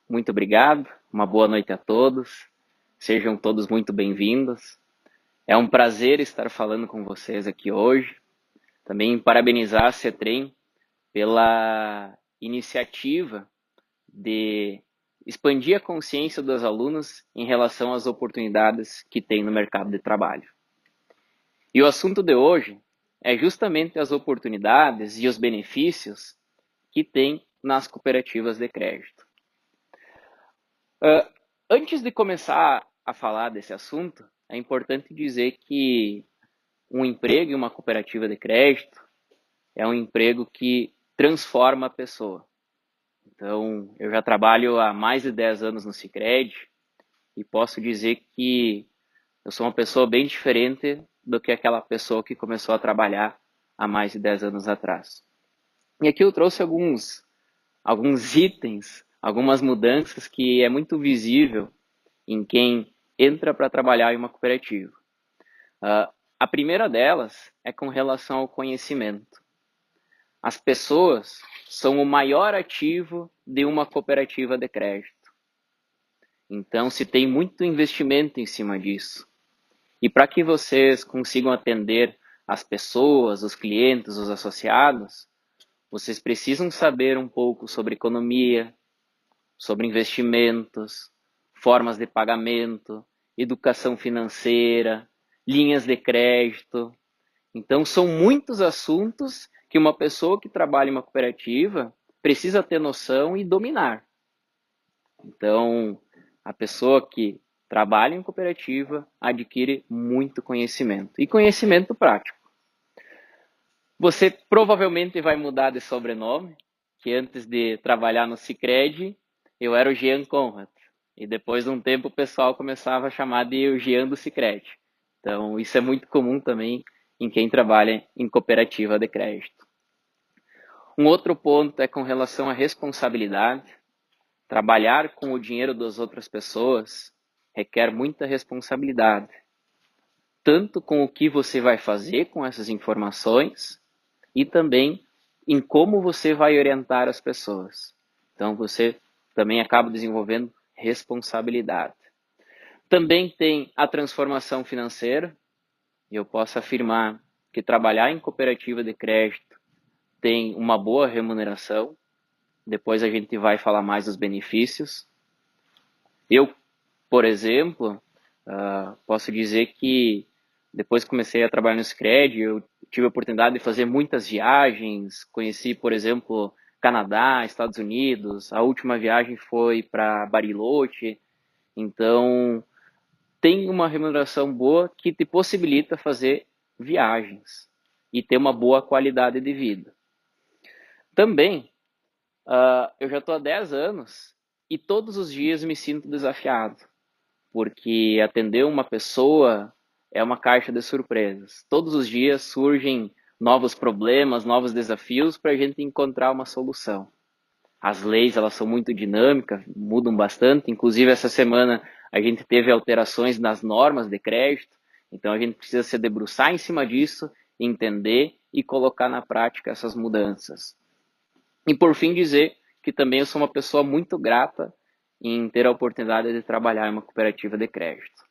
muito obrigado. Uma boa noite a todos. Sejam todos muito bem-vindos. É um prazer estar falando com vocês aqui hoje. Também parabenizar a CETREM pela iniciativa de expandir a consciência dos alunos em relação às oportunidades que tem no mercado de trabalho. E o assunto de hoje é justamente as oportunidades e os benefícios que tem nas cooperativas de crédito. Antes de começar a falar desse assunto, é importante dizer que um emprego em uma cooperativa de crédito é um emprego que transforma a pessoa. Então, eu já trabalho há mais de 10 anos no Sicredi e posso dizer que eu sou uma pessoa bem diferente do que aquela pessoa que começou a trabalhar há mais de 10 anos atrás. E aqui eu trouxe alguns itens, algumas mudanças que é muito visível em quem entra para trabalhar em uma cooperativa. A primeira delas é com relação ao conhecimento. As pessoas são o maior ativo de uma cooperativa de crédito. Então, se tem muito investimento em cima disso. E para que vocês consigam atender as pessoas, os clientes, os associados, vocês precisam saber um pouco sobre economia, sobre investimentos, formas de pagamento, educação financeira, linhas de crédito. Então, são muitos assuntos que uma pessoa que trabalha em uma cooperativa precisa ter noção e dominar. Então, a pessoa que trabalha em cooperativa adquire muito conhecimento e conhecimento prático. Você provavelmente vai mudar de sobrenome, que antes de trabalhar no Sicredi, eu era o Jean Conrad. E depois de um tempo o pessoal começava a chamar de o Jean do Sicredi. Então, isso é muito comum também em quem trabalha em cooperativa de crédito. Um outro ponto é com relação à responsabilidade. Trabalhar com o dinheiro das outras pessoas requer muita responsabilidade. Tanto com o que você vai fazer com essas informações e também em como você vai orientar as pessoas. Então, você também acaba desenvolvendo responsabilidade. Também tem a transformação financeira. E eu posso afirmar que trabalhar em cooperativa de crédito tem uma boa remuneração. Depois a gente vai falar mais dos benefícios. Eu, por exemplo, posso dizer que depois que comecei a trabalhar no Sicredi, eu tive a oportunidade de fazer muitas viagens. Conheci, por exemplo, Canadá, Estados Unidos. A última viagem foi para Bariloche. Então, tem uma remuneração boa que te possibilita fazer viagens e ter uma boa qualidade de vida. Também, eu já estou há 10 anos e todos os dias me sinto desafiado, porque atender uma pessoa é uma caixa de surpresas. Todos os dias surgem novos problemas, novos desafios para a gente encontrar uma solução. As leis, elas são muito dinâmicas, mudam bastante. Inclusive, essa semana a gente teve alterações nas normas de crédito. Então, a gente precisa se debruçar em cima disso, entender e colocar na prática essas mudanças. E, por fim, dizer que também eu sou uma pessoa muito grata em ter a oportunidade de trabalhar em uma cooperativa de crédito.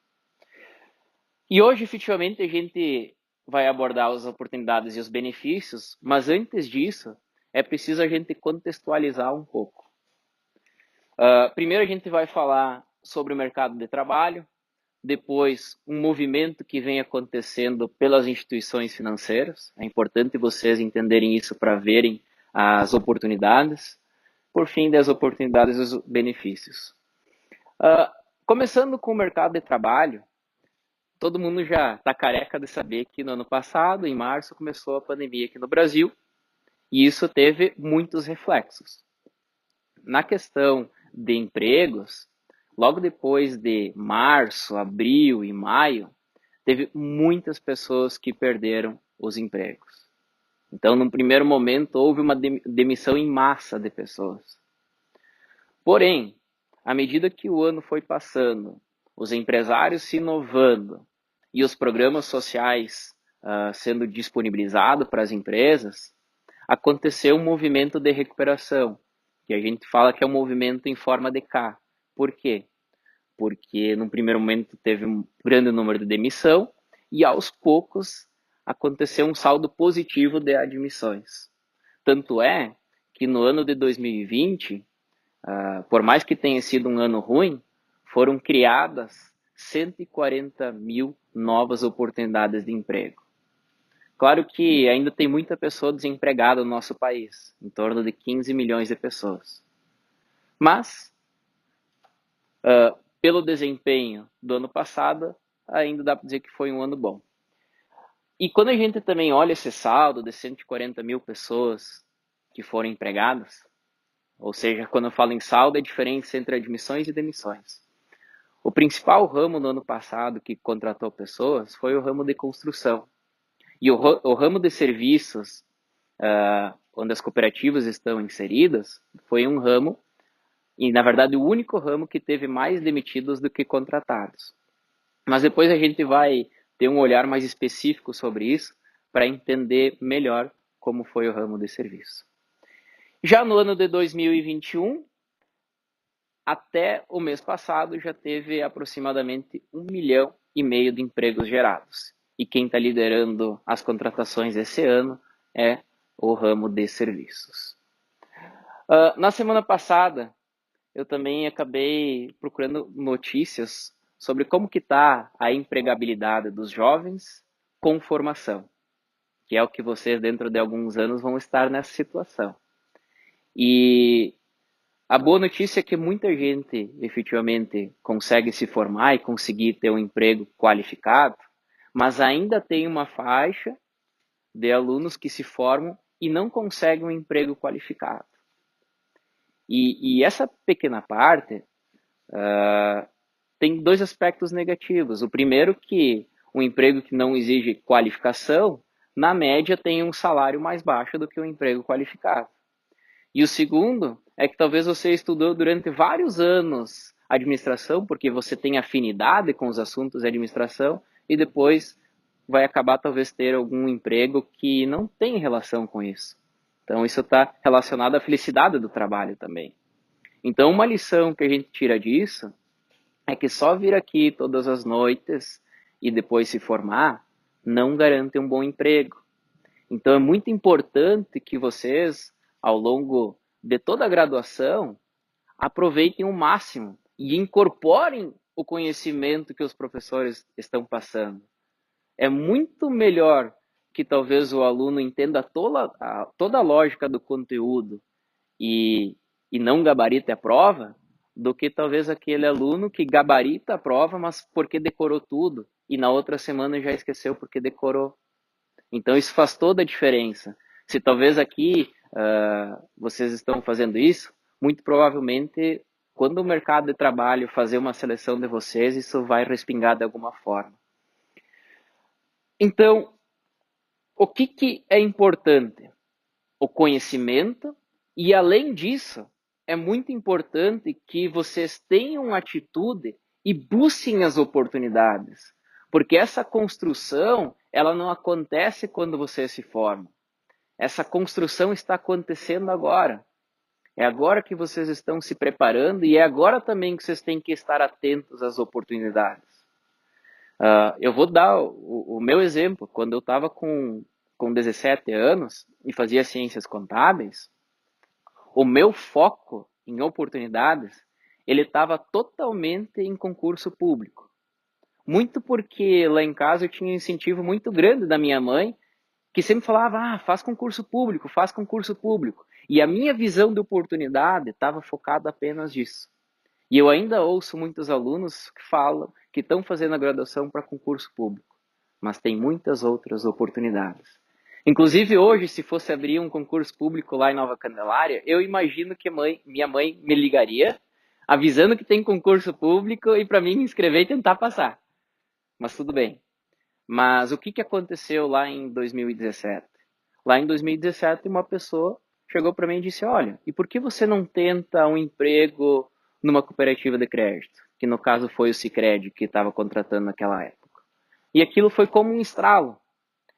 E hoje, efetivamente, a gente vai abordar as oportunidades e os benefícios, mas antes disso, é preciso a gente contextualizar um pouco. Primeiro a gente vai falar sobre o mercado de trabalho, depois um movimento que vem acontecendo pelas instituições financeiras. É importante vocês entenderem isso para verem as oportunidades. Por fim, das oportunidades e os benefícios. Começando com o mercado de trabalho, todo mundo já está careca de saber que no ano passado, em março, começou a pandemia aqui no Brasil e isso teve muitos reflexos. Na questão de empregos, logo depois de março, abril e maio, teve muitas pessoas que perderam os empregos. Então, num primeiro momento, houve uma demissão em massa de pessoas. Porém, à medida que o ano foi passando, os empresários se inovando e os programas sociais sendo disponibilizados para as empresas, aconteceu um movimento de recuperação. que a gente fala que é um movimento em forma de K. Por quê? Porque num primeiro momento teve um grande número de demissão e aos poucos aconteceu um saldo positivo de admissões. Tanto é que no ano de 2020, por mais que tenha sido um ano ruim, foram criadas 140 mil novas oportunidades de emprego. Claro que ainda tem muita pessoa desempregada no nosso país, em torno de 15 milhões de pessoas. Mas, pelo desempenho do ano passado, ainda dá para dizer que foi um ano bom. E quando a gente também olha esse saldo de 140 mil pessoas que foram empregadas, ou seja, quando eu falo em saldo, é a diferença entre admissões e demissões. O principal ramo no ano passado que contratou pessoas foi o ramo de construção. E o ramo de serviços, onde as cooperativas estão inseridas, foi um ramo, e na verdade o único ramo que teve mais demitidos do que contratados. Mas depois a gente vai ter um olhar mais específico sobre isso para entender melhor como foi o ramo de serviço. Já no ano de 2021, até o mês passado, já teve aproximadamente 1,5 milhão de empregos gerados. E quem está liderando as contratações esse ano é o ramo de serviços. Na semana passada, eu também acabei procurando notícias sobre como que está a empregabilidade dos jovens com formação, que é o que vocês dentro de alguns anos vão estar nessa situação. E a boa notícia é que muita gente efetivamente consegue se formar e conseguir ter um emprego qualificado, mas ainda tem uma faixa de alunos que se formam e não conseguem um emprego qualificado. E essa pequena parte tem dois aspectos negativos. O primeiro que um emprego que não exige qualificação, na média, tem um salário mais baixo do que um emprego qualificado. E o segundo é que talvez você estudou durante vários anos administração, porque você tem afinidade com os assuntos de administração, e depois vai acabar talvez ter algum emprego que não tem relação com isso. Então isso está relacionado à felicidade do trabalho também. Então uma lição que a gente tira disso é que só vir aqui todas as noites e depois se formar não garante um bom emprego. Então é muito importante que vocês, ao longo de toda a graduação, aproveitem o máximo e incorporem o conhecimento que os professores estão passando. É muito melhor que talvez o aluno entenda toda a lógica do conteúdo e não gabarite a prova, do que talvez aquele aluno que gabarita a prova, mas porque decorou tudo, e na outra semana já esqueceu porque decorou. Então isso faz toda a diferença. Se talvez aqui vocês estão fazendo isso, muito provavelmente quando o mercado de trabalho fazer uma seleção de vocês, isso vai respingar de alguma forma. Então, o que é importante? O conhecimento, e além disso, é muito importante que vocês tenham atitude e busquem as oportunidades, porque essa construção, ela não acontece quando você se forma. Essa construção está acontecendo agora. É agora que vocês estão se preparando e é agora também que vocês têm que estar atentos às oportunidades. Eu vou dar o meu exemplo. Quando eu estava com 17 anos e fazia ciências contábeis, o meu foco em oportunidades, ele estava totalmente em concurso público. Muito porque lá em casa eu tinha um incentivo muito grande da minha mãe, que sempre falava, faz concurso público, faz concurso público. E a minha visão de oportunidade estava focada apenas nisso. E eu ainda ouço muitos alunos que falam que estão fazendo a graduação para concurso público, mas tem muitas outras oportunidades. Inclusive hoje, se fosse abrir um concurso público lá em Nova Candelária, eu imagino que minha mãe me ligaria, avisando que tem concurso público e para mim me inscrever e tentar passar. Mas tudo bem. Mas o que aconteceu lá em 2017? Lá em 2017, uma pessoa chegou para mim e disse, olha, e por que você não tenta um emprego numa cooperativa de crédito? Que no caso foi o Sicredi que estava contratando naquela época. E aquilo foi como um estralo.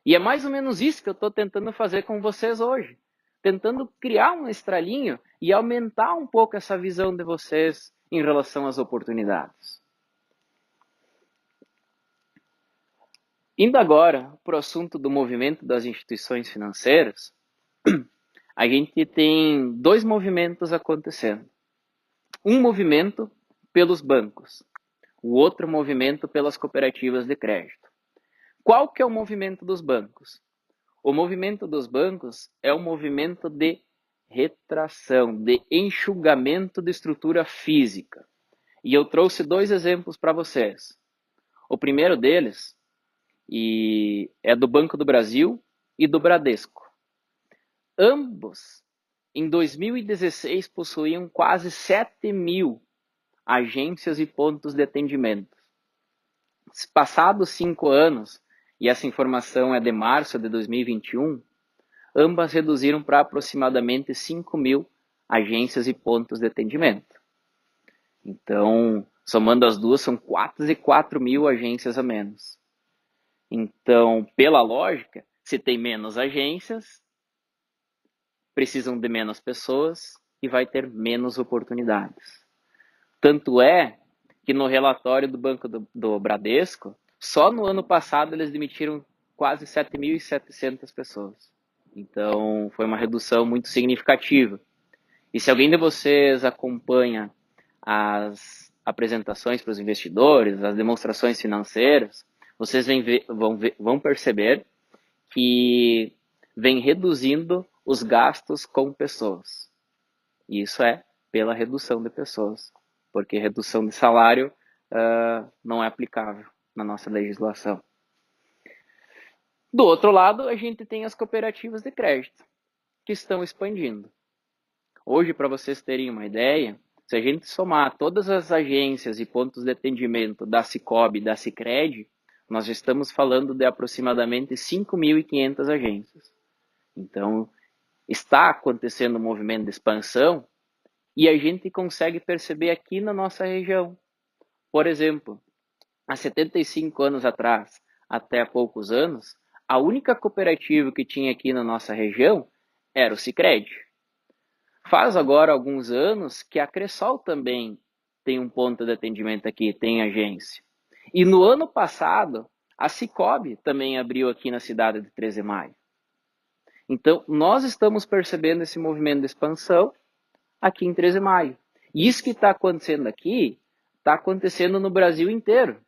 E é mais ou menos isso que eu estou tentando fazer com vocês hoje. tentando criar um estralinho e aumentar um pouco essa visão de vocês em relação às oportunidades. Indo agora para o assunto do movimento das instituições financeiras, a gente tem dois movimentos acontecendo. Um movimento pelos bancos, o outro movimento pelas cooperativas de crédito. Qual que é o movimento dos bancos? O movimento dos bancos é um movimento de retração, de enxugamento de estrutura física. E eu trouxe dois exemplos para vocês. O primeiro deles é do Banco do Brasil e do Bradesco. Ambos, em 2016, possuíam quase 7.000 agências e pontos de atendimento. Passados 5 anos, e essa informação é de março de 2021, ambas reduziram para aproximadamente 5.000 agências e pontos de atendimento. Então, somando as duas, são quase 4.000 agências a menos. Então, pela lógica, se tem menos agências, precisam de menos pessoas e vai ter menos oportunidades. Tanto é que no relatório do Banco do Bradesco, só no ano passado eles demitiram quase 7.700 pessoas. Então, foi uma redução muito significativa. E se alguém de vocês acompanha as apresentações para os investidores, as demonstrações financeiras, vocês vão perceber que vem reduzindo os gastos com pessoas. E isso é pela redução de pessoas, porque redução de salário não é aplicável na nossa legislação. Do outro lado, a gente tem as cooperativas de crédito, que estão expandindo. Hoje, para vocês terem uma ideia, se a gente somar todas as agências e pontos de atendimento da Cicobi e da Sicredi, nós já estamos falando de aproximadamente 5.500 agências. Então, está acontecendo um movimento de expansão e a gente consegue perceber aqui na nossa região. Por exemplo, há 75 anos atrás, até há poucos anos, a única cooperativa que tinha aqui na nossa região era o Sicredi. Faz agora alguns anos que a Cressol também tem um ponto de atendimento aqui, tem agência. E no ano passado, a Cicobi também abriu aqui na cidade de 13 de Maio. Então, nós estamos percebendo esse movimento de expansão aqui em 13 de Maio. E isso que está acontecendo aqui, está acontecendo no Brasil inteiro.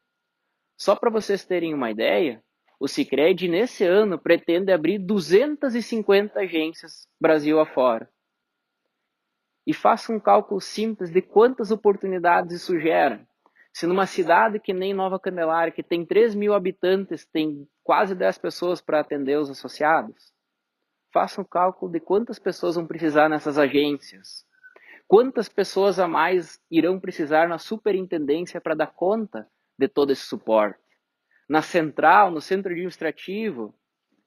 Só para vocês terem uma ideia, o Sicredi nesse ano pretende abrir 250 agências Brasil afora. E faça um cálculo simples de quantas oportunidades isso gera. Se numa cidade que nem Nova Candelária, que tem 3.000 habitantes, tem quase 10 pessoas para atender os associados, faça um cálculo de quantas pessoas vão precisar nessas agências. Quantas pessoas a mais irão precisar na superintendência para dar conta de todo esse suporte? Na central, no centro administrativo.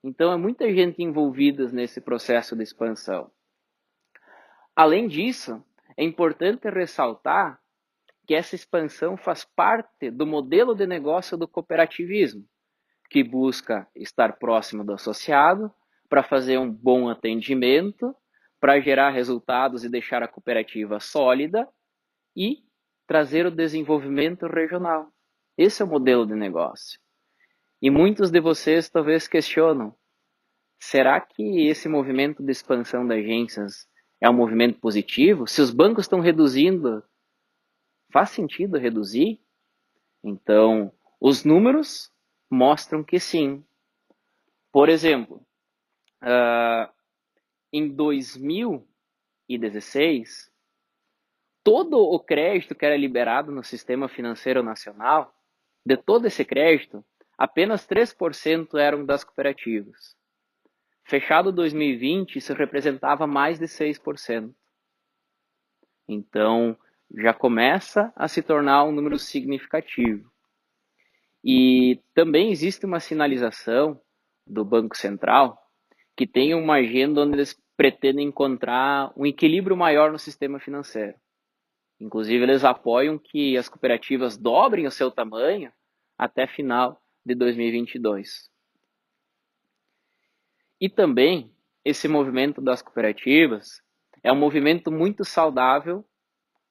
Então, é muita gente envolvida nesse processo de expansão. Além disso, é importante ressaltar que essa expansão faz parte do modelo de negócio do cooperativismo, que busca estar próximo do associado para fazer um bom atendimento, para gerar resultados e deixar a cooperativa sólida e trazer o desenvolvimento regional. Esse é o modelo de negócio. E muitos de vocês talvez questionam, será que esse movimento de expansão de agências é um movimento positivo? Se os bancos estão reduzindo, faz sentido reduzir? Então, os números mostram que sim. Por exemplo, em 2016, todo o crédito que era liberado no Sistema Financeiro Nacional, de todo esse crédito, apenas 3% eram das cooperativas. Fechado 2020, isso representava mais de 6%. Então, já começa a se tornar um número significativo. E também existe uma sinalização do Banco Central que tem uma agenda onde eles pretendem encontrar um equilíbrio maior no sistema financeiro. Inclusive, eles apoiam que as cooperativas dobrem o seu tamanho até final de 2022. E também esse movimento das cooperativas é um movimento muito saudável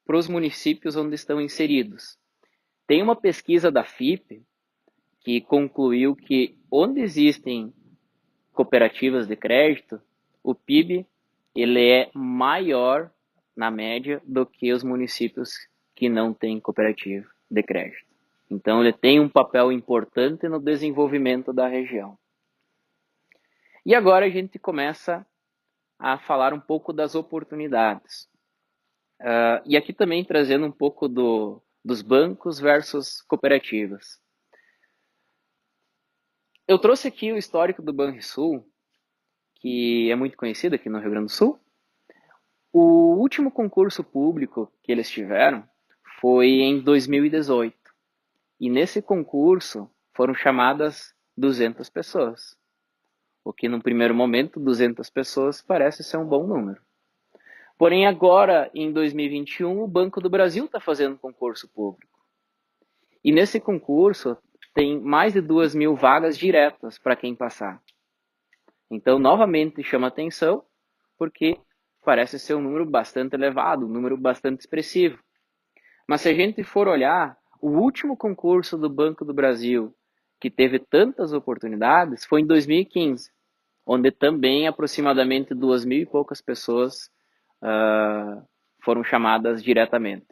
para os municípios onde estão inseridos. Tem uma pesquisa da FIPE que concluiu que onde existem cooperativas de crédito, o PIB ele é maior na média do que os municípios que não têm cooperativa de crédito. Então ele tem um papel importante no desenvolvimento da região. E agora a gente começa a falar um pouco das oportunidades. E aqui também trazendo um pouco dos bancos versus cooperativas. Eu trouxe aqui o histórico do Banrisul, que é muito conhecido aqui no Rio Grande do Sul. O último concurso público que eles tiveram foi em 2018. E nesse concurso foram chamadas 200 pessoas. O que, num primeiro momento, 200 pessoas parece ser um bom número. Porém, agora, em 2021, o Banco do Brasil está fazendo concurso público. E nesse concurso tem mais de 2.000 vagas diretas para quem passar. Então, novamente, chama atenção, porque parece ser um número bastante elevado, um número bastante expressivo. Mas se a gente for olhar, o último concurso do Banco do Brasil que teve tantas oportunidades foi em 2015, onde também aproximadamente 2.000 e poucas pessoas foram chamadas diretamente.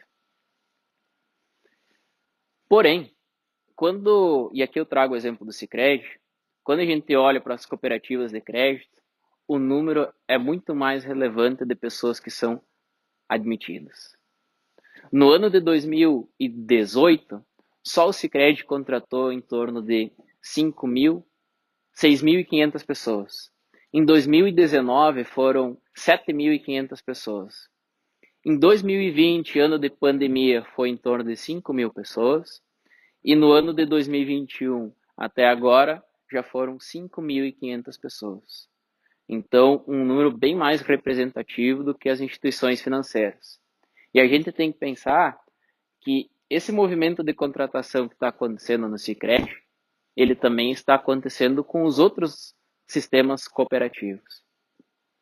Porém, e aqui eu trago o exemplo do Sicredi, quando a gente olha para as cooperativas de crédito, o número é muito mais relevante de pessoas que são admitidas. No ano de 2018, só o Sicredi contratou em torno de 6.500 pessoas. Em 2019, foram 7.500 pessoas. Em 2020, ano de pandemia, foi em torno de 5.000 pessoas. E no ano de 2021, até agora, já foram 5.500 pessoas. Então, um número bem mais representativo do que as instituições financeiras. E a gente tem que pensar que esse movimento de contratação que está acontecendo no Sicredi, ele também está acontecendo com os outros sistemas cooperativos.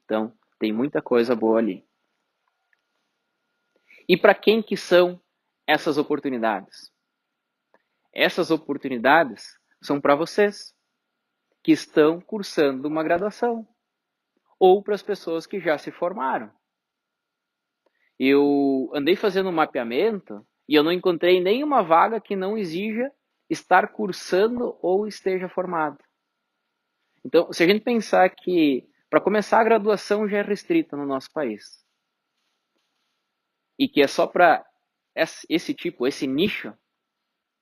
Então, tem muita coisa boa ali. E para quem que são essas oportunidades? Essas oportunidades são para vocês que estão cursando uma graduação ou para as pessoas que já se formaram. Eu andei fazendo um mapeamento e eu não encontrei nenhuma vaga que não exija estar cursando ou esteja formado. Então, se a gente pensar que para começar a graduação já é restrita no nosso país e que é só para esse nicho,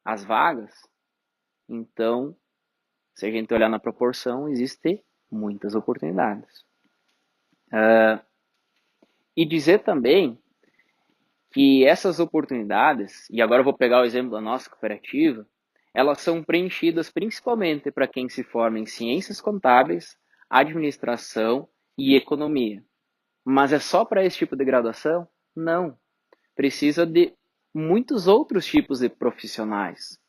as vagas, então, se a gente olhar na proporção, existem muitas oportunidades. E dizer também que essas oportunidades, e agora eu vou pegar o exemplo da nossa cooperativa, elas são preenchidas principalmente para quem se forma em ciências contábeis, administração e economia. Mas é só para esse tipo de graduação? Não. Precisa de muitos outros tipos de profissionais.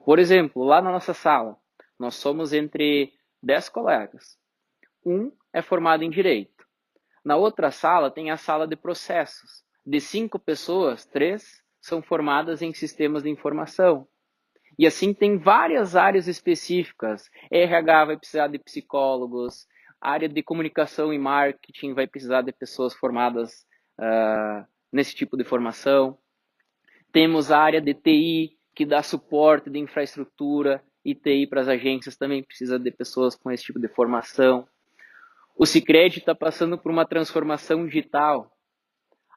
Por exemplo, lá na nossa sala, nós somos entre 10 colegas. Um é formado em Direito. Na outra sala tem a sala de processos. De 5 pessoas, 3 são formadas em sistemas de informação. E assim tem várias áreas específicas. RH vai precisar de psicólogos, a área de comunicação e marketing vai precisar de pessoas formadas nesse tipo de formação. Temos a área de TI, que dá suporte de infraestrutura, e TI para as agências também precisa de pessoas com esse tipo de formação. O Sicredi está passando por uma transformação digital,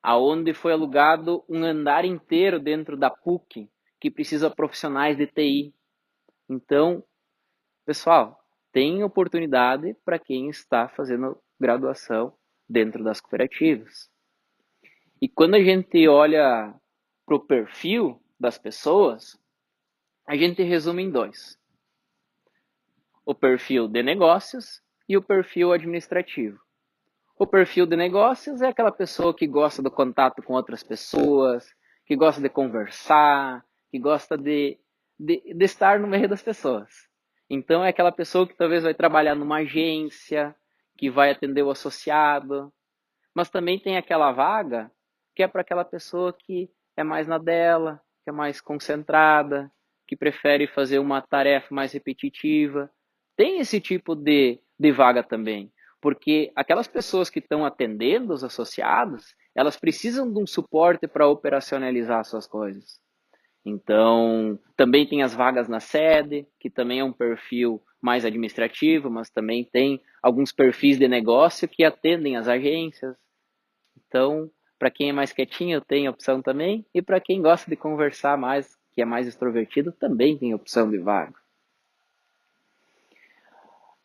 aonde foi alugado um andar inteiro dentro da PUC, que precisa de profissionais de TI. Então, pessoal, tem oportunidade para quem está fazendo graduação dentro das cooperativas. E quando a gente olha para o perfil das pessoas, a gente resume em 2. O perfil de negócios e o perfil administrativo. O perfil de negócios é aquela pessoa que gosta do contato com outras pessoas, que gosta de conversar, que gosta de estar no meio das pessoas. Então é aquela pessoa que talvez vai trabalhar numa agência, que vai atender o associado, mas também tem aquela vaga que é para aquela pessoa que é mais na dela, que é mais concentrada, que prefere fazer uma tarefa mais repetitiva. Tem esse tipo de vaga também, porque aquelas pessoas que estão atendendo os associados, elas precisam de um suporte para operacionalizar suas coisas. Então, também tem as vagas na sede, que também é um perfil mais administrativo, mas também tem alguns perfis de negócio que atendem as agências. Então, para quem é mais quietinho, tem opção também. E para quem gosta de conversar mais, que é mais extrovertido, também tem opção de vaga.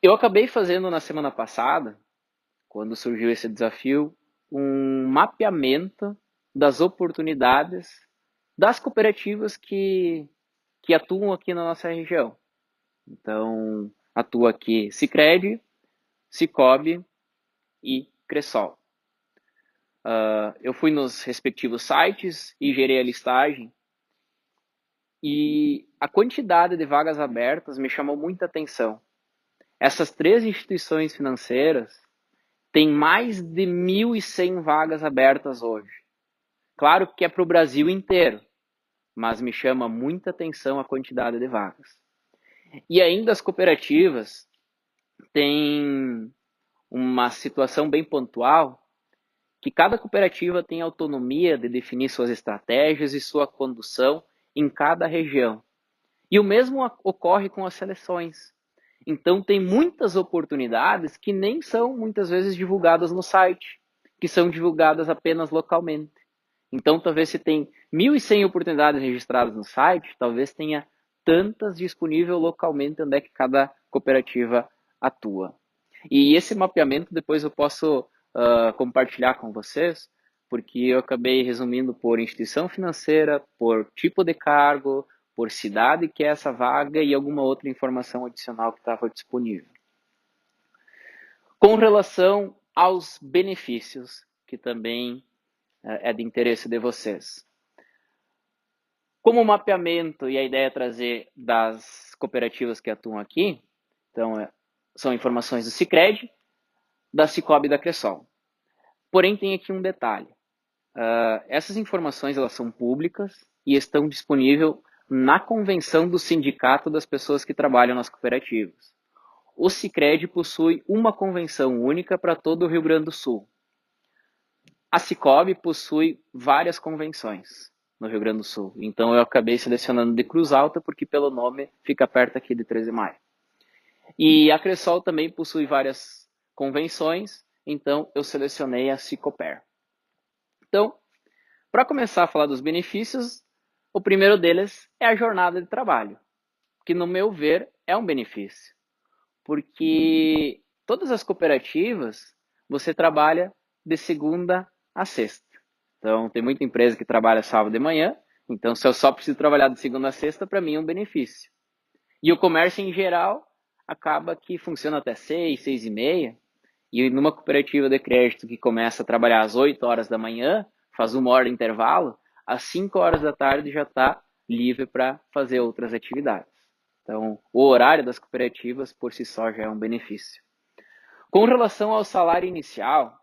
Eu acabei fazendo na semana passada, quando surgiu esse desafio, um mapeamento das oportunidades das cooperativas que atuam aqui na nossa região. Então, atua aqui Sicredi, Cicobi e Cressol. Eu fui nos respectivos sites e gerei a listagem e a quantidade de vagas abertas me chamou muita atenção. Essas três instituições financeiras têm mais de 1.100 vagas abertas hoje. Claro que é para o Brasil inteiro, mas me chama muita atenção a quantidade de vagas. E ainda as cooperativas têm uma situação bem pontual, que cada cooperativa tem autonomia de definir suas estratégias e sua condução em cada região. E o mesmo ocorre com as seleções. Então tem muitas oportunidades que nem são muitas vezes divulgadas no site, que são divulgadas apenas localmente. Então talvez se tem 1.100 oportunidades registradas no site, talvez tenha tantas disponíveis localmente onde é que cada cooperativa atua. E esse mapeamento depois eu posso compartilhar com vocês, porque eu acabei resumindo por instituição financeira, por tipo de cargo, por cidade que é essa vaga e alguma outra informação adicional que estava disponível. Com relação aos benefícios, que também é de interesse de vocês. Como o mapeamento e a ideia é trazer das cooperativas que atuam aqui, então são informações do Sicredi, da Cicobi e da Cressol. Porém, tem aqui um detalhe. Essas informações elas são públicas e estão disponíveis na convenção do sindicato das pessoas que trabalham nas cooperativas. O Sicredi possui uma convenção única para todo o Rio Grande do Sul. A Cicobi possui várias convenções no Rio Grande do Sul. Então eu acabei selecionando de Cruz Alta porque pelo nome fica perto aqui de 13 de Maio. E a Cressol também possui várias convenções, então eu selecionei a Cicoper. Então, para começar a falar dos benefícios, o primeiro deles é a jornada de trabalho, que no meu ver é um benefício, porque todas as cooperativas você trabalha de segunda a sexta. Então, tem muita empresa que trabalha sábado de manhã, então se eu só preciso trabalhar de segunda a sexta, para mim é um benefício. E o comércio em geral acaba que funciona até 6, 6 e meia, e numa cooperativa de crédito que começa a trabalhar às 8 horas da manhã, faz 1 hora de intervalo, às 5 horas da tarde já está livre para fazer outras atividades. Então, o horário das cooperativas por si só já é um benefício. Com relação ao salário inicial,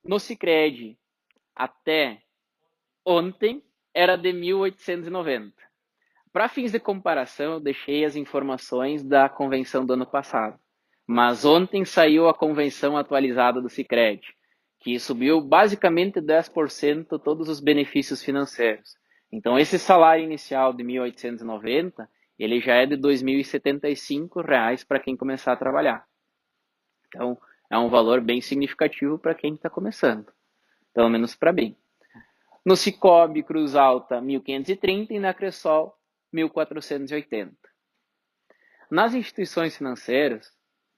no Sicredi até ontem era de 1.890. Para fins de comparação, eu deixei as informações da convenção do ano passado. Mas ontem saiu a convenção atualizada do Sicredi, que subiu basicamente 10% todos os benefícios financeiros. Então, esse salário inicial de 1.890, ele já é de R$ 2.075 para quem começar a trabalhar. Então, é um valor bem significativo para quem está começando, pelo menos para mim. No Cicobi Cruz Alta, 1.530 e na Cressol, 1.480. Nas instituições financeiras,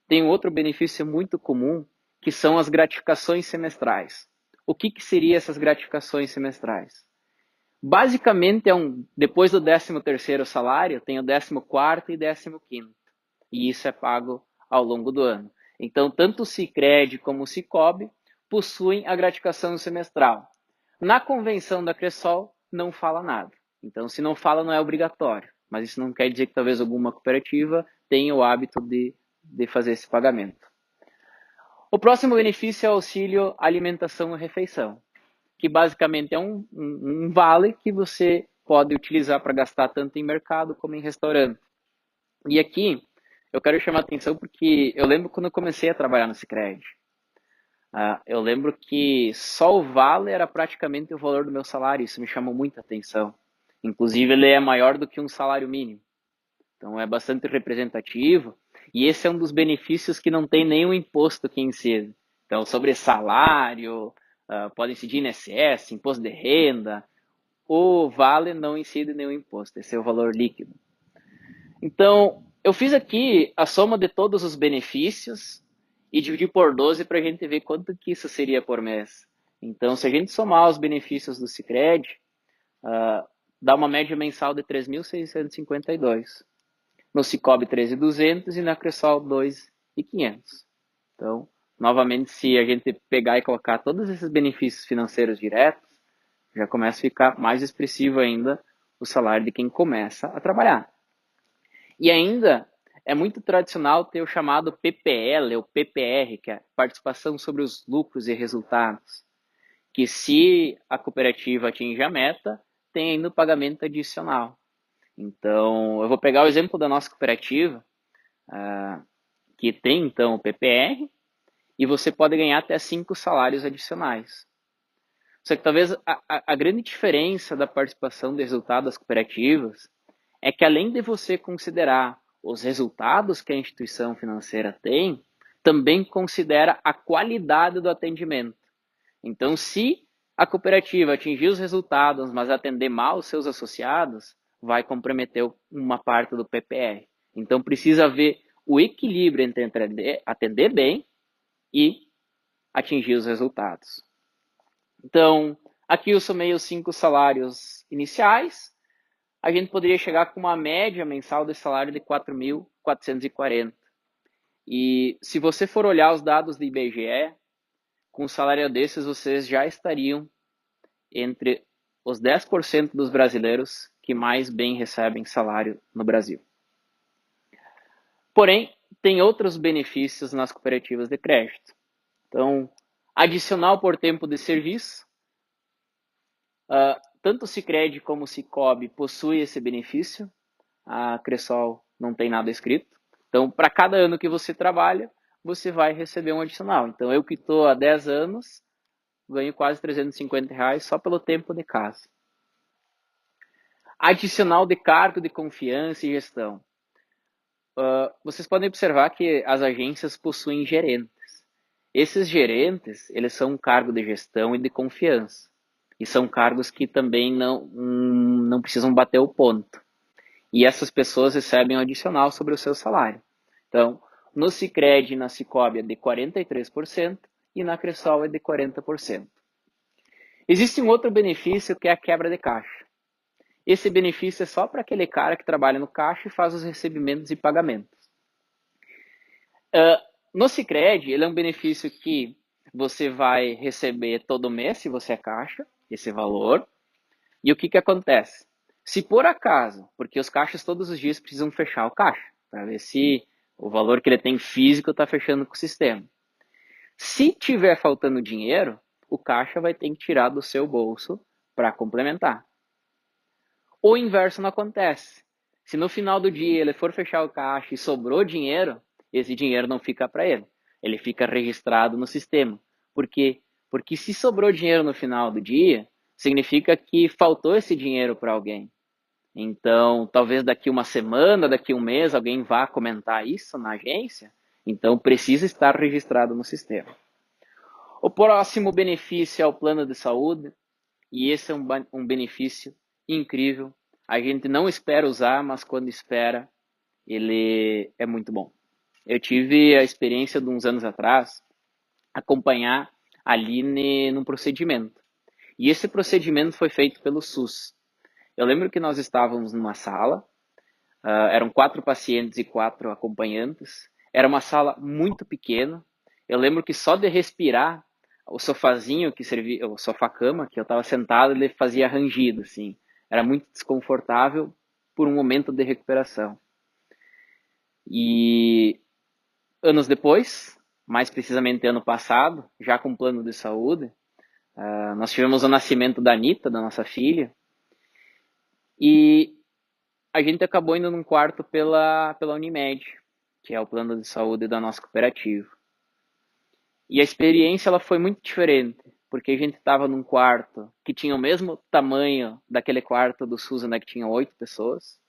tem outro benefício muito comum, que são as gratificações semestrais. O que seriam essas gratificações semestrais? Basicamente, depois do 13º salário, tem o 14º e 15º. E isso é pago ao longo do ano. Então, tanto o Sicredi como o Cicobi possuem a gratificação semestral. Na convenção da Cressol, não fala nada. Então, se não fala, não é obrigatório. Mas isso não quer dizer que talvez alguma cooperativa tenha o hábito de fazer esse pagamento. O próximo benefício é o auxílio alimentação e refeição, que basicamente é um vale que você pode utilizar para gastar tanto em mercado como em restaurante. E aqui eu quero chamar a atenção porque eu lembro quando eu comecei a trabalhar no Sicredi. Eu lembro que só o vale era praticamente o valor do meu salário, isso me chamou muita atenção. Inclusive, ele é maior do que um salário mínimo. Então, é bastante representativo. E esse é um dos benefícios que não tem nenhum imposto que incide. Então, sobre salário, pode incidir INSS, imposto de renda. O vale não incide nenhum imposto, esse é o valor líquido. Então, eu fiz aqui a soma de todos os benefícios e dividi por 12 para a gente ver quanto que isso seria por mês. Então, se a gente somar os benefícios do Sicredi, dá uma média mensal de 3.652. No Cicobi, 13.200 e na Cressol, 2.500. Então, novamente, se a gente pegar e colocar todos esses benefícios financeiros diretos, já começa a ficar mais expressivo ainda o salário de quem começa a trabalhar. E ainda é muito tradicional ter o chamado PPL ou PPR, que é participação sobre os lucros e resultados, que se a cooperativa atinge a meta, tem ainda o pagamento adicional. Então, eu vou pegar o exemplo da nossa cooperativa, que tem então o PPR, e você pode ganhar até 5 salários adicionais. Só que talvez a grande diferença da participação de resultado das cooperativas é que além de você considerar os resultados que a instituição financeira tem, também considera a qualidade do atendimento. Então, se a cooperativa atingir os resultados, mas atender mal os seus associados, vai comprometer uma parte do PPR. Então, precisa haver o equilíbrio entre atender bem e atingir os resultados. Então, aqui eu somei os 5 salários iniciais. A gente poderia chegar com uma média mensal de salário de 4.440. E se você for olhar os dados do IBGE, com um salário desses, vocês já estariam entre os 10% dos brasileiros que mais bem recebem salário no Brasil. Porém, tem outros benefícios nas cooperativas de crédito. Então, adicional por tempo de serviço. Tanto o Sicredi como o Cicobi possuem esse benefício. A Cressol não tem nada escrito. Então, para cada ano que você trabalha, você vai receber um adicional. Então, eu que estou há 10 anos, ganho quase R$ 350 só pelo tempo de casa. Adicional de cargo de confiança e gestão. Vocês podem observar que as agências possuem gerentes. Esses gerentes, eles são um cargo de gestão e de confiança. E são cargos que também não precisam bater o ponto. E essas pessoas recebem um adicional sobre o seu salário. Então, no Sicredi e na Cicobi é de 43% e na Cressol é de 40%. Existe um outro benefício que é a quebra de caixa. Esse benefício é só para aquele cara que trabalha no caixa e faz os recebimentos e pagamentos. No Sicredi, ele é um benefício que você vai receber todo mês, se você é caixa, esse valor. E o que acontece? Se por acaso, porque os caixas todos os dias precisam fechar o caixa, para ver se o valor que ele tem físico está fechando com o sistema. Se tiver faltando dinheiro, o caixa vai ter que tirar do seu bolso para complementar. O inverso não acontece. Se no final do dia ele for fechar o caixa e sobrou dinheiro, esse dinheiro não fica para ele. Ele fica registrado no sistema. Por quê? Porque se sobrou dinheiro no final do dia, significa que faltou esse dinheiro para alguém. Então, talvez daqui uma semana, daqui um mês, alguém vá comentar isso na agência. Então, precisa estar registrado no sistema. O próximo benefício é o plano de saúde. E esse é um benefício incrível. A gente não espera usar, mas quando espera, ele é muito bom. Eu tive a experiência de uns anos atrás acompanhar a Aline num procedimento. E esse procedimento foi feito pelo SUS. Eu lembro que nós estávamos numa sala, eram 4 pacientes e 4 acompanhantes. Era uma sala muito pequena. Eu lembro que só de respirar, o sofazinho que servia, o sofá-cama que eu estava sentado, ele fazia rangido, assim. Era muito desconfortável por um momento de recuperação. E anos depois, mais precisamente ano passado, já com plano de saúde. Nós tivemos o nascimento da Anitta, da nossa filha, e a gente acabou indo num quarto pela Unimed, que é o plano de saúde da nossa cooperativa. E a experiência ela foi muito diferente, porque a gente estava num quarto que tinha o mesmo tamanho daquele quarto do SUS, né, que tinha 8 pessoas.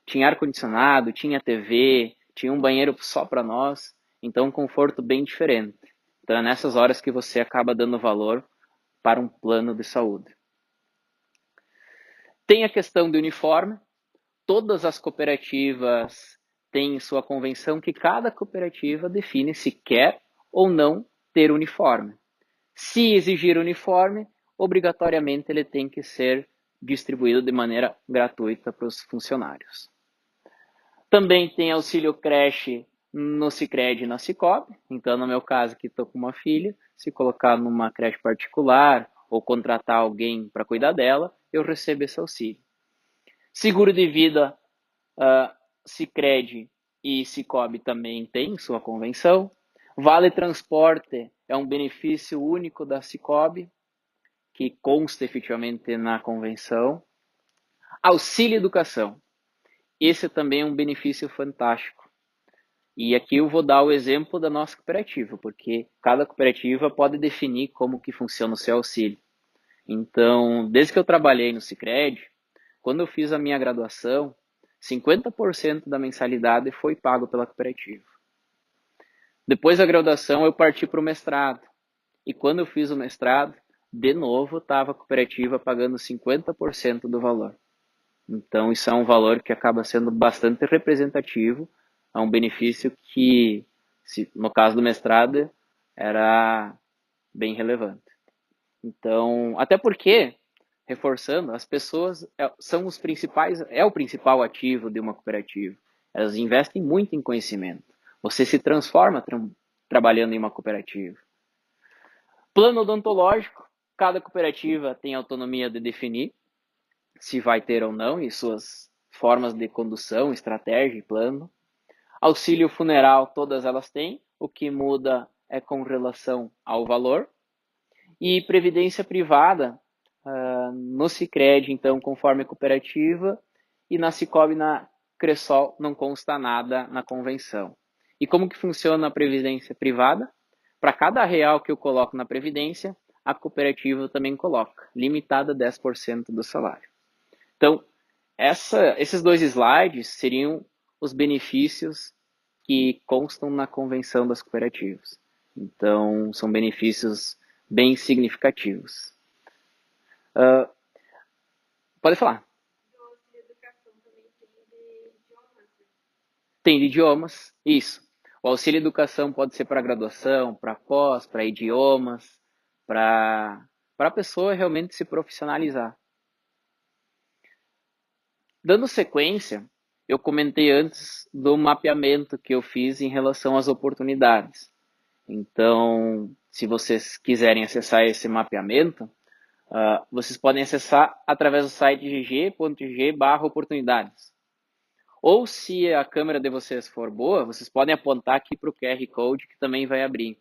Tinha ar-condicionado, tinha TV, tinha um banheiro só para nós, então um conforto bem diferente. Então é nessas horas que você acaba dando valor para um plano de saúde. Tem a questão do uniforme. Todas as cooperativas têm sua convenção que cada cooperativa define se quer ou não ter uniforme. Se exigir uniforme, obrigatoriamente ele tem que ser distribuído de maneira gratuita para os funcionários. Também tem auxílio creche no Sicredi e na Sicob. Então, no meu caso, que estou com uma filha, se colocar numa creche particular ou contratar alguém para cuidar dela, eu recebo esse auxílio. Seguro de vida, Sicredi e Sicob também tem sua convenção. Vale transporte é um benefício único da Sicob, que consta efetivamente na convenção. Auxílio educação. Esse também é um benefício fantástico. E aqui eu vou dar o exemplo da nossa cooperativa, porque cada cooperativa pode definir como que funciona o seu auxílio. Então, desde que eu trabalhei no Sicredi, quando eu fiz a minha graduação, 50% da mensalidade foi pago pela cooperativa. Depois da graduação, eu parti para o mestrado. E quando eu fiz o mestrado, de novo, estava a cooperativa pagando 50% do valor. Então, isso é um valor que acaba sendo bastante representativo, é um benefício que, no caso do mestrado, era bem relevante. Então, até porque, reforçando, as pessoas são os principais, é o principal ativo de uma cooperativa. Elas investem muito em conhecimento. Você se transforma trabalhando em uma cooperativa. Plano odontológico, cada cooperativa tem autonomia de definir se vai ter ou não, e suas formas de condução, estratégia e plano. Auxílio funeral, todas elas têm, o que muda é com relação ao valor. E previdência privada, no Sicredi, então, conforme cooperativa, e na Sicob e na Cressol não consta nada na convenção. E como que funciona a previdência privada? Para cada real que eu coloco na previdência, a cooperativa também coloca, limitada a 10% do salário. Então, esses 2 slides seriam os benefícios que constam na convenção das cooperativas. Então, são benefícios bem significativos. Pode falar. O auxílio educação também tem de idiomas? Tem de idiomas, isso. O auxílio educação pode ser para graduação, para pós, para idiomas, para a pessoa realmente se profissionalizar. Dando sequência, eu comentei antes do mapeamento que eu fiz em relação às oportunidades. Então, se vocês quiserem acessar esse mapeamento, vocês podem acessar através do site gg.gg/oportunidades. Ou se a câmera de vocês for boa, vocês podem apontar aqui para o QR Code que também vai abrir.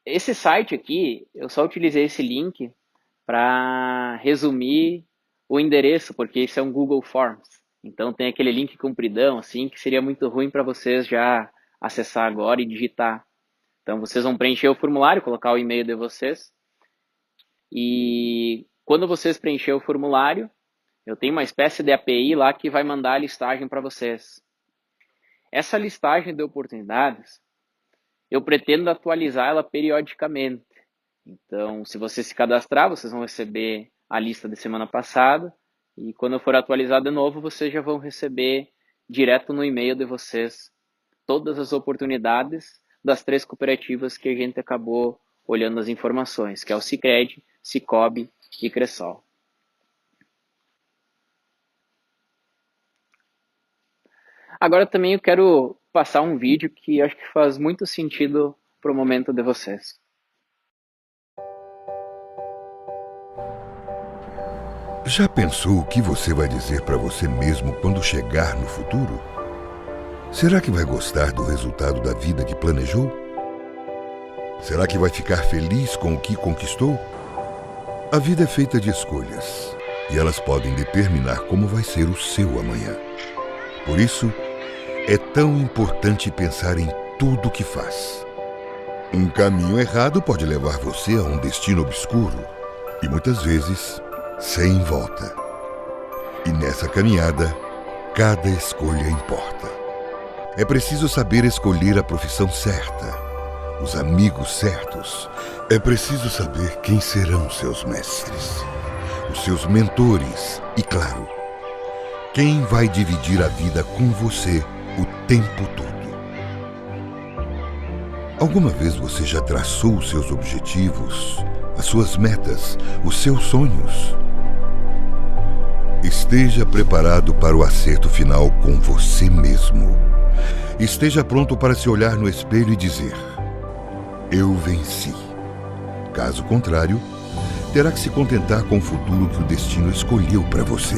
Esse site aqui, eu só utilizei esse link para resumir o endereço, porque isso é um Google Forms. Então tem aquele link compridão, assim, que seria muito ruim para vocês já acessar agora e digitar. Então vocês vão preencher o formulário, colocar o e-mail de vocês. E quando vocês preencher o formulário, eu tenho uma espécie de API lá que vai mandar a listagem para vocês. Essa listagem de oportunidades, eu pretendo atualizar ela periodicamente. Então, se você se cadastrar, vocês vão receber a lista de semana passada. E quando eu for atualizar de novo, vocês já vão receber direto no e-mail de vocês todas as oportunidades das 3 cooperativas que a gente acabou olhando as informações, que é o Sicredi, Sicob e Cressol. Agora também eu quero passar um vídeo que acho que faz muito sentido para o momento de vocês. Já pensou o que você vai dizer para você mesmo quando chegar no futuro? Será que vai gostar do resultado da vida que planejou? Será que vai ficar feliz com o que conquistou? A vida é feita de escolhas, e elas podem determinar como vai ser o seu amanhã. Por isso, é tão importante pensar em tudo que faz. Um caminho errado pode levar você a um destino obscuro, e muitas vezes, sem volta. E nessa caminhada, cada escolha importa. É preciso saber escolher a profissão certa, os amigos certos. É preciso saber quem serão seus mestres, os seus mentores e, claro, quem vai dividir a vida com você o tempo todo. Alguma vez você já traçou os seus objetivos, as suas metas, os seus sonhos? Esteja preparado para o acerto final com você mesmo. Esteja pronto para se olhar no espelho e dizer: eu venci. Caso contrário, terá que se contentar com o futuro que o destino escolheu para você.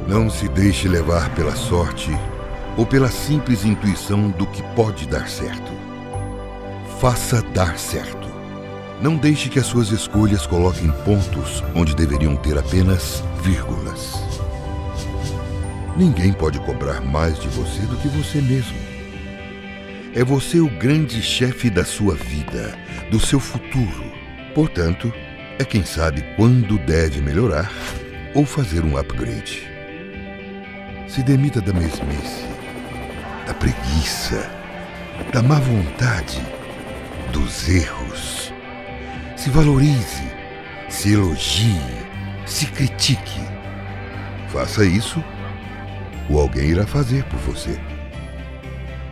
Não se deixe levar pela sorte ou pela simples intuição do que pode dar certo. Faça dar certo. Não deixe que as suas escolhas coloquem pontos onde deveriam ter apenas vírgulas. Ninguém pode cobrar mais de você do que você mesmo. É você o grande chefe da sua vida, do seu futuro. Portanto, é quem sabe quando deve melhorar ou fazer um upgrade. Se demita da mesmice, da preguiça, da má vontade, dos erros. Se valorize, se elogie, se critique. Faça isso, ou alguém irá fazer por você.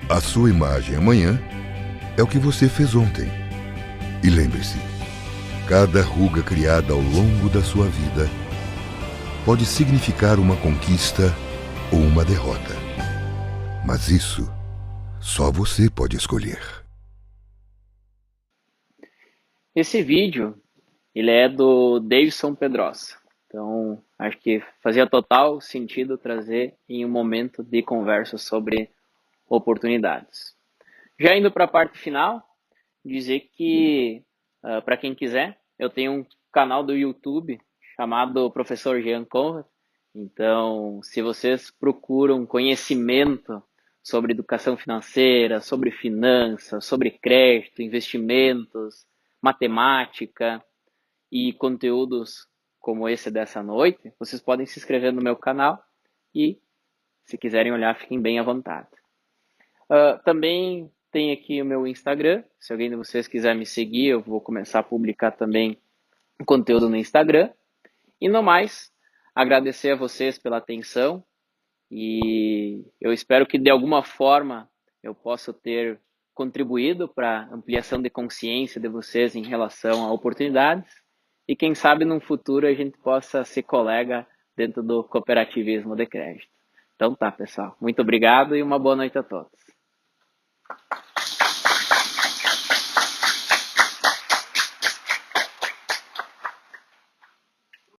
A sua imagem amanhã é o que você fez ontem. E lembre-se, cada ruga criada ao longo da sua vida pode significar uma conquista ou uma derrota. Mas isso só você pode escolher. Esse vídeo, ele é do Davidson Pedrosa. Então, acho que fazia total sentido trazer em um momento de conversa sobre oportunidades. Já indo para a parte final, dizer que, para quem quiser, eu tenho um canal do YouTube chamado Professor Jean Conrad. Então, se vocês procuram conhecimento sobre educação financeira, sobre finanças, sobre crédito, investimentos, matemática e conteúdos como esse dessa noite, vocês podem se inscrever no meu canal e, se quiserem olhar, fiquem bem à vontade. Também tem aqui o meu Instagram. Se alguém de vocês quiser me seguir, eu vou começar a publicar também conteúdo no Instagram. E no mais, agradecer a vocês pela atenção e eu espero que de alguma forma eu possa ter contribuído para a ampliação de consciência de vocês em relação a oportunidades e quem sabe no futuro a gente possa ser colega dentro do cooperativismo de crédito. Então tá, pessoal. Muito obrigado e uma boa noite a todos.